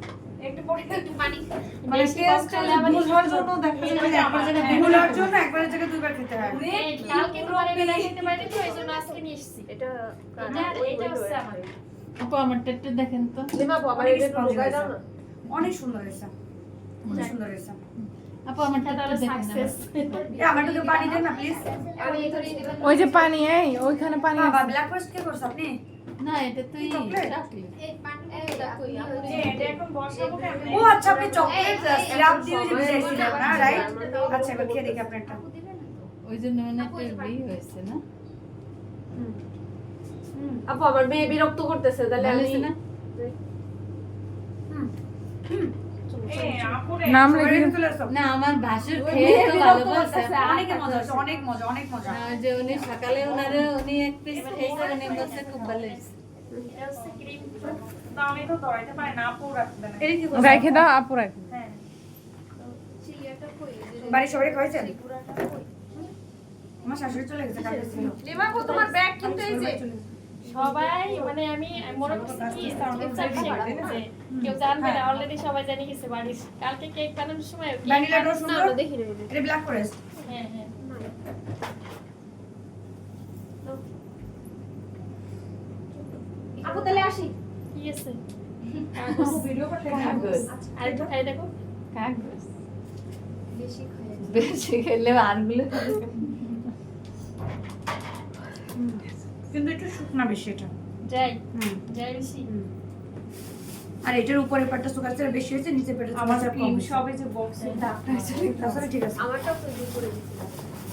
দিই একটু পানি মানে বেশি কম খেলে আবার বুঝবার জন্য দেখা যায় যে একবার জায়গায় বুঝার জন্য একবারের জায়গায় দুইবার খেতে হয়। এই কালকে তোমার বেলা খেতে পারি তো এইজন্য আজকে নিয়ে এসেছি এটা এটা হচ্ছে আমার আপু আমারটা একটু দেখেন তো লিমা আপু আমার এটা একটু ঢোকাই দাও না। অনেক সুন্দর হয়েছে, অনেক সুন্দর হয়েছে। আপু আমারটা তাহলে একটু দেখেন সাকসেস আমার একটু পানি দেন না প্লিজ। আমি এখানে দিলাম ওই যে পানি, এই ওইখানে পানি বাবা ব্ল্যাক ফরেস্ট কে করছ আপনি? না এটা তো চকলেট? এই পানি দেখো এটা এখন বসাবো কেমনে? ও আচ্ছা, আপনি চকলেট সিরাপ দিয়ে যে ভিজাইছিলেন না, রাইট? আচ্ছা এবার খেয়ে দেখি আপনারটা। ওই জন্য মানে একটা হয়েছে না আপু আমার মেয়ে বিরক্ত করতেছে, তাহলে ভালো আমি হয়েছে না এই আপুরে নাম সবাই রেখে চলে আসো। না আমার ভাসুর খেয়ে তো ভালো বলছে অনেক মজা হয়েছে, অনেক মজা, অনেক মজা। যে উনি সকালে উনারে উনি এক পিস খেয়েছে উনি বলছে খুব ভালো হয়েছে এটা হচ্ছে ক্রিম তো আমি তো ধরাইতে পারি না, আপু রাখবে না। এটা কি করছ? রেখে দাও, আপু রাখবে। হ্যাঁ চিয়াটা কই বাড়ির সবাই খাইছেন? পুরাটা কই আমার শাশুড়ি চলে গেছে, কালকে ছিল। লিমা আপু তোমার ব্যাগ কিন্তু এই যে সবাই মানে আমি মনে করছি কি ইফতার খাবার যে কেউ জানবে না, অলরেডি সবাই জানি গেছে বাড়ির। কালকে কেক বানানোর সময় কেক ভ্যানিলাটাও সুন্দর। আমরা দেখি না এটা ব্ল্যাক ফরেস্ট। হ্যাঁ হ্যাঁ আপু তাহলে আসি। কি আছে ভিডিও করতে কাগজ। আর একটু খাই দেখো কাগজ বেশি খাই বেশি খেলে আরগুলো কিন্তু একটু শুকনা বেশি এটা। যাই হুম। যাই বেশি আর এটার উপরে পাটটা সুগার সিরাপ বেশি হয়েছে, নিচে পেটে আমার সুগার ক্রিম কম হয়েছে। সবে যে বক্সে দাগটা হয়েছে। তাহলে ঠিক আছে। আমারটাও তো দিয়ে করে দিছিলাম।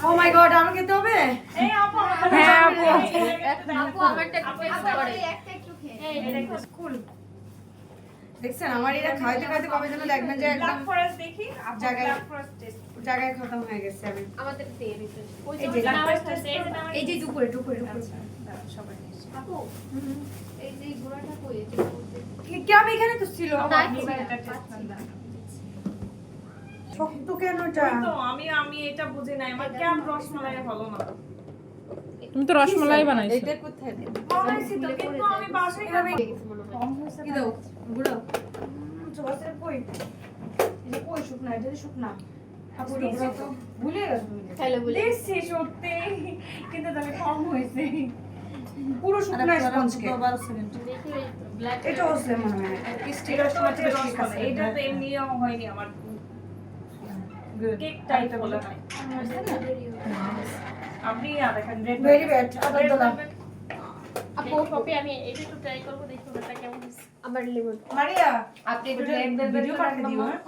ও মাই গড, আরো খেতে হবে? এই আপু হ্যাঁ, আপু। আপু আমারটা একটু টেস্ট করে একটা একটু খেয়ে এই দেখো কুল। দেখছেন আমার এরা খাইতে খাইতে কবে যেন দেখবেন যে ব্ল্যাক একদম ফরেস্ট দেখি, আপু জায়গায়- ব্ল্যাক ফরেস্ট টেস্ট। জায়গায় খতম হয়ে গেছে। আমি আমাদের দিয়ে দিতে ওই এই যে যে নামাজ পড়ছে এই যে নামাজ এই যে দুপুরে দুপুরে দুপুরে আচ্ছা, দাঁড়াও, সবাই নিয়েছি। আপু এই যে গুড়াটা কই এই যে কি আমি এখানে তো ছিল। আপনি এবার এটা টেস্ট করেন না। শক্ত কেন এটা? ওই তো আমি এটা বুঝি নাই, আমার কেন রসমালাই হলো না। তুমি তো রসমালাই বানাইছো। এটা কোথায় দেব? বানাইছি তো, কিন্তু আমি বাসায় খাবে। কম হয়েছে কি দাও গুড়াও। সুগার সিরাপ কই? এই যে কই শুকনা, এটা যে শুকনা। আপু গুড়াও তো ভুলে গেছো তুমি। হ্যালো বলে দেখছি সত্যি, কিন্তু তাহলে কম হয়েছে। পুরো শুকনা স্পঞ্জ কেক। দেখি ওই ব্ল্যাক এটা হচ্ছে মনে হয় এটা তো হচ্ছে রসমালাই, এটা তো এমনিও হয়নি আমার। কেক টাইপ বলে নাই। আপনি দেখেন রেড ভেরি ব্যাড। আবার দিলাম। আপু কপি আমি এটা একটু ট্রাই করব দেখি ওটা কেমন হচ্ছে আমার লেমন। মারিয়া আপনি একটু এটা রেড ভেলভেট ভিডিও পাঠিয়ে দিও হ্যাঁ?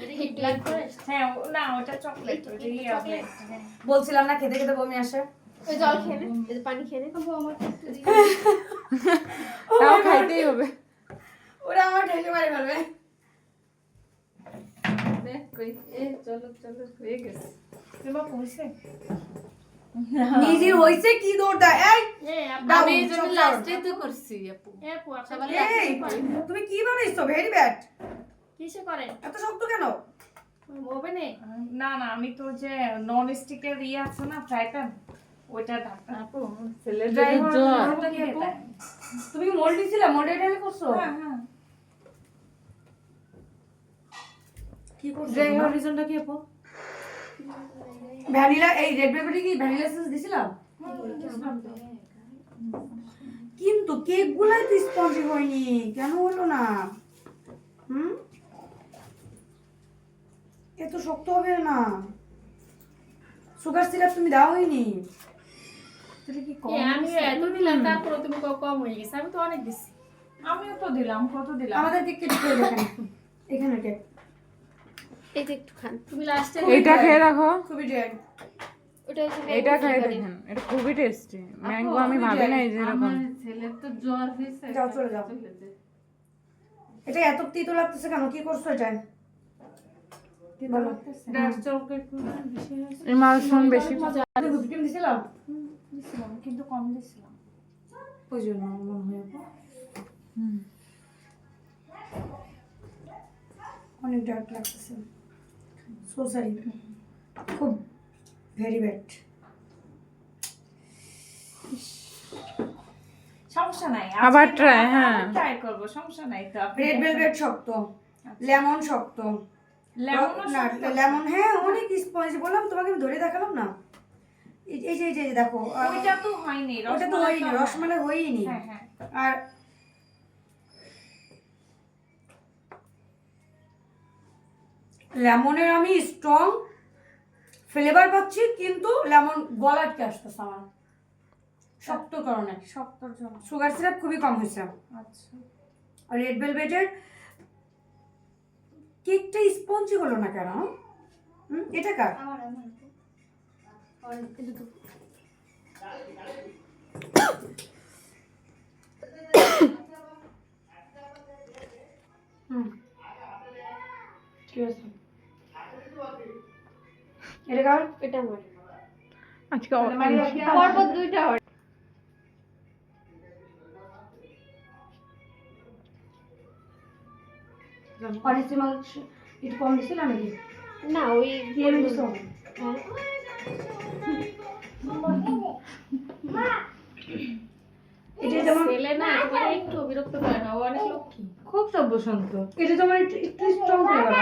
এটা কি ব্ল্যাক ফরেস্ট হ্যাঁ, না ওটা চকলেট, ওটা ইয়ে হবে। বলছিলাম না খেতে খেতে বমি আসে। ওই জল খেয়ে নে এই যে পানি খেয়ে নে আপু আমার তাও খাইতেই হবে। ওরা আমার ঢেকে মারি ফেলবে। দেখ কই এ চলো চলো হয়ে গেছে তোমার পৌঁছে নিজের হইছে কি দৌড়টা এই হ্যাঁ আপু দাও, আমি এই জন্য সব দাও। লাস্টে তো করছি আপু হ্যাঁ আপু আপনি সবার এই তুমি কি বানাইছো? Very bad. কিসে করেন এত শক্ত কেন? ওভেনে না আমি তো যে নন স্টিকের ইয়ে আছে না, ফ্রাই প্যান, ওইটা ঢাকা। আপু ছেলের Dry যদি হওয়ার জ্বর কারণটা কি আপু? তুমি কি মোল্ড দিছিলা? মোল্ড এটা করছো? হ্যাঁ কি করছো? ড্রাই হওয়ার রিজনটা কি আপু? ভ্যানিলা এই রেড ভেলভেটে কি ভ্যানিলা এসেন্স দিছিলাম? কিন্তু কেকগুলাই তো স্পঞ্জি হয়নি, কেন হলো না? হুম, এত শক্ত হবে না। সুগার সিরাপ তুমি দাও হয়নি, তাহলে কি কম? আমি এত দিলাম তারপরে তুমি কম হয়ে গেছে আমি তো অনেক দিছি আমিও তো দিলাম, কত দিলাম? আমাদের কেক কেটে খেয়ে দেখেন, এখানে কেক এই যে একটু খান তুমি লাস্টে এইটা খেয়ে দেখো, খুবই ড্রাই। ওটা হচ্ছে এটা খেয়ে দেখেন, এটা খুবই টেস্টি। ম্যাঙ্গো আমি ভাবি নাই যে এরকম। আমার ছেলের তো জ্বর হয়েছে যাও, চলে যাও। এটা এত তিতো লাগতেছে কেন? কি করছো এটা? বলো। ডার্ক চকলেট বেশি হয়েছে। ইমালশন বেশি। আমি হুইপ ক্রিম দিছিলাম? দিছিলাম, কিন্তু কম দিছিলাম। ওই জন্য আমার মনে হয় আপু। অনেক ডার্ক লাগতেছে। সো সরি, খুব ভেরি ব্যাড। সমস্যা নাই, আবার try, হ্যাঁ। ট্রাই করব, সমস্যা নাই তো। আপনি রেড ভেলভেট শক্ত, লেমন শক্ত, লেমনও না শক্ত? লেমন হ্যাঁ অনেক স্পঞ্জ, বললাম তোমাকে আমি ধরে দেখালাম না, এই যে দেখো ওইটা তো হয়নি, ওটা তো হয়নি, রসমালাই হয়নি। হ্যাঁ হ্যাঁ আর লেমনের আমি স্ট্রং ফ্লেভার পাচ্ছি, কিন্তু লেমন গলাটকে আসতেছে আমার শক্ত কারণে। শক্তর জন্য। সুগার সিরাপ খুবই কম হয়েছে। আচ্ছা আর রেড ভেলভেটের কেকটা স্পঞ্জি হলো না কেন? এটা কার? ঠিক আছে, এটা কার? এটা আমার আজকে পরপর দুইটা অরিজিনাল একটু কম দিছিল নাকি? না ওই দিয়ে দিছো? হ্যাঁ। এটা যেমন ছেলে না একেবারে একটু বিরক্ত করে না, ও অনেক লক্ষ্মী। খুব সভ্য শান্ত। এটা তোমার একটু স্ট্রং ফ্লেভার